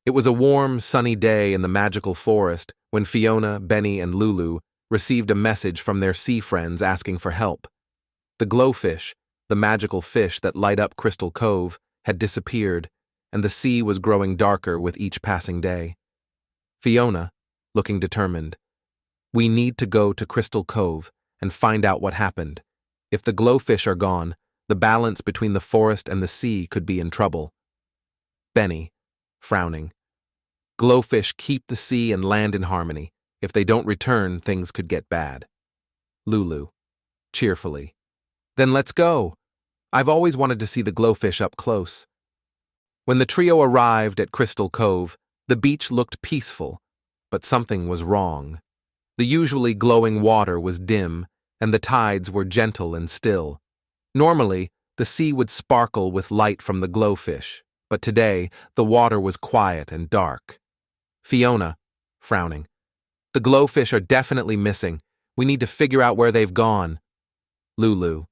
It was a warm, sunny day in the magical forest when Fiona, Benny, and Lulu received a message from their sea friends asking for help. The glowfish, the magical fish that light up Crystal Cove, had disappeared, and the sea was growing darker with each passing day. Fiona, looking determined, "We need to go to Crystal Cove and find out what happened. If the glowfish are gone, the balance between the forest and the sea could be in trouble." Benny, frowning, "Glowfish keep the sea and land in harmony. If they don't return, things could get bad." Lulu, cheerfully, "Then let's go. I've always wanted to see the glowfish up close." When the trio arrived at Crystal Cove, the beach looked peaceful, but something was wrong. The usually glowing water was dim, and the tides were gentle and still. Normally, the sea would sparkle with light from the glowfish, but today the water was quiet and dark. Fiona, frowning, "The glowfish are definitely missing. We need to figure out where they've gone." Lulu,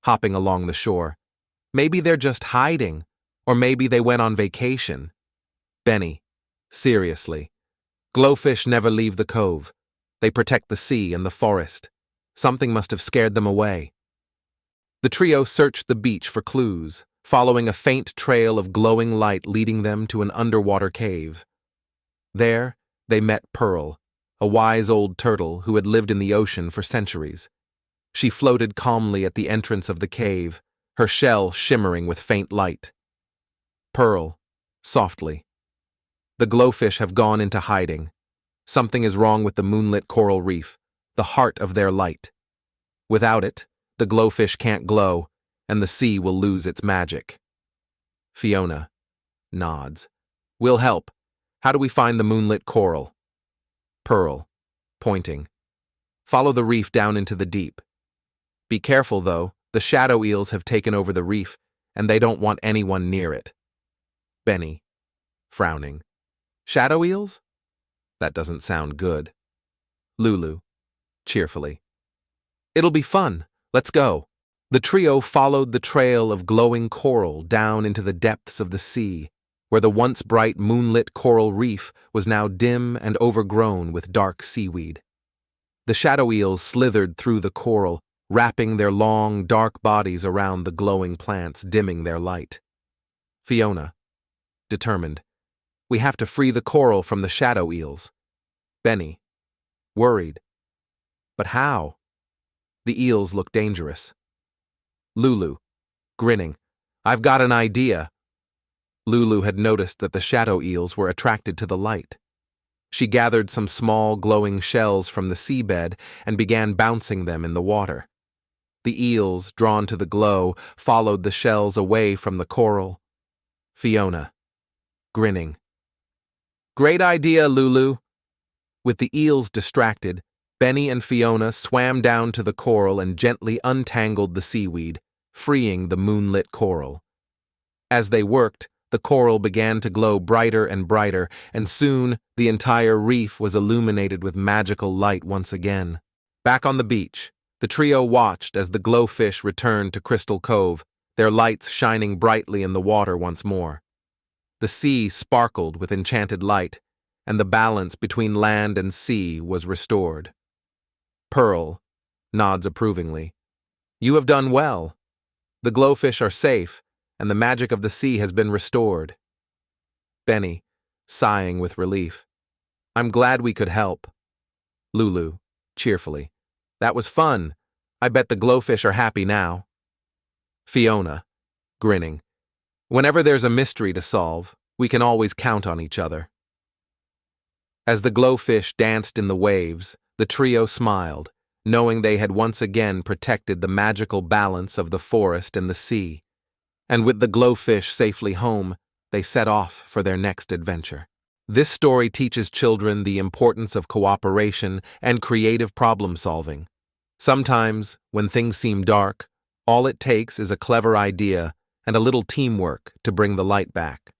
hopping along the shore, "Maybe they're just hiding, or maybe they went on vacation." Benny, seriously, "Glowfish never leave the cove. They protect the sea and the forest. Something must have scared them away." The trio searched the beach for clues, following a faint trail of glowing light leading them to an underwater cave. There, they met Pearl, a wise old turtle who had lived in the ocean for centuries. She floated calmly at the entrance of the cave, her shell shimmering with faint light. Pearl, softly, "The glowfish have gone into hiding. Something is wrong with the Moonlit Coral Reef, the heart of their light. Without it, the glowfish can't glow, and the sea will lose its magic." Fiona nods. "We'll help. How do we find the Moonlit Coral?" Pearl, pointing, "Follow the reef down into the deep. Be careful, though. The Shadow Eels have taken over the reef, and they don't want anyone near it." Benny, frowning, "Shadow Eels? That doesn't sound good." Lulu, cheerfully, "It'll be fun. Let's go." The trio followed the trail of glowing coral down into the depths of the sea, where the once bright moonlit coral reef was now dim and overgrown with dark seaweed. The shadow eels slithered through the coral, wrapping their long, dark bodies around the glowing plants, dimming their light. Fiona, determined, "We have to free the coral from the shadow eels." Benny, worried, "But how?" The eels look dangerous. Lulu, grinning, "I've got an idea." Lulu had noticed that the shadow eels were attracted to the light. She gathered some small, glowing shells from the seabed and began bouncing them in the water. The eels, drawn to the glow, followed the shells away from the coral. Fiona, grinning, "Great idea, Lulu." With the eels distracted, Benny and Fiona swam down to the coral and gently untangled the seaweed, freeing the moonlit coral. As they worked, the coral began to glow brighter and brighter, and soon the entire reef was illuminated with magical light once again. Back on the beach, the trio watched as the glowfish returned to Crystal Cove, their lights shining brightly in the water once more. The sea sparkled with enchanted light, and the balance between land and sea was restored. Pearl nods approvingly. "You have done well. The glowfish are safe, and the magic of the sea has been restored." Benny, sighing with relief, "I'm glad we could help." Lulu, cheerfully, "That was fun. I bet the glowfish are happy now." Fiona, grinning, "Whenever there's a mystery to solve, we can always count on each other." As the glowfish danced in the waves, the trio smiled, knowing they had once again protected the magical balance of the forest and the sea. And with the glowfish safely home, they set off for their next adventure. This story teaches children the importance of cooperation and creative problem-solving. Sometimes, when things seem dark, all it takes is a clever idea and a little teamwork to bring the light back.